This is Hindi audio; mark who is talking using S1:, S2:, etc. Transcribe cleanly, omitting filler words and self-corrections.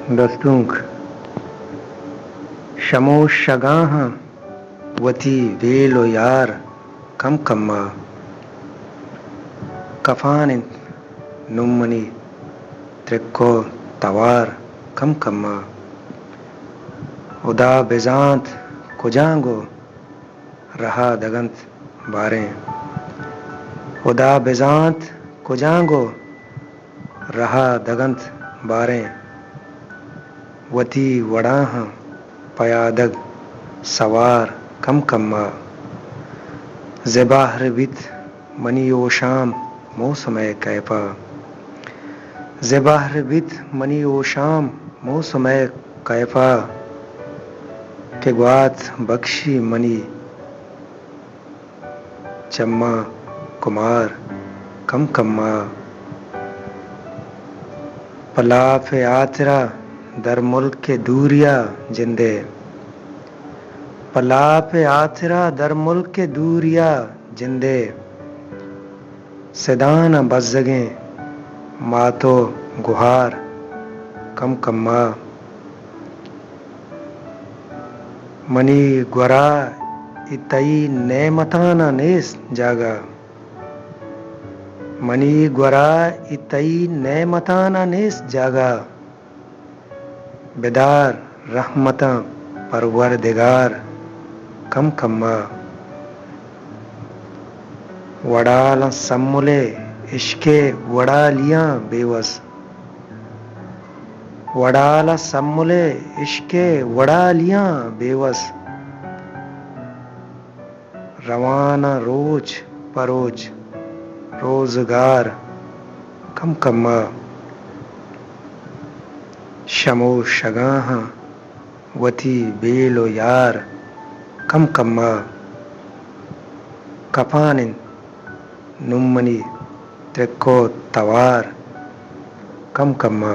S1: Dostunk Shamo Shagaha Wati Velo Yar Kam Kamma Kafanin Nummani Trekko Tawar Kam Kamma Uda Bezant Kujango Raha Dagant Bare Uda Bezant Kujango Raha Dagant Bare वती वड़ाह पयादग सवार कम कम्मा ज़बाहर बित मनी शाम मौसमे कैफा ज़बाहर बित मनी शाम मौसमे कैफा के ग्वात बख्शी मनी चम्मा कुमार कम कम्मा पलाफ आतरा दर मुल्क के दूरिया जिंदे पलाप आतरा दर मुल्क के दूरिया जिंदे सदान बज़्ज़गे मातो गुहार कम कम्मा मनी ग्वरा इतई नेमताना नेस जागा मनी ग्वरा इतई नेमताना नेस जागा बेदार रहमता परवरदिगार कम कम्मा वड़ाल सम्मुले इश्के वड़ालियां बेवस वड़ाल सम्मुले इश्के वड़ालियां बेवस रवाना रोज परोज रोजगार कम कम्मा शमो शगाह वती बेलो यार कम कम्मा कफानिन नुम्मनी त्रेक्को तवार कम कम्मा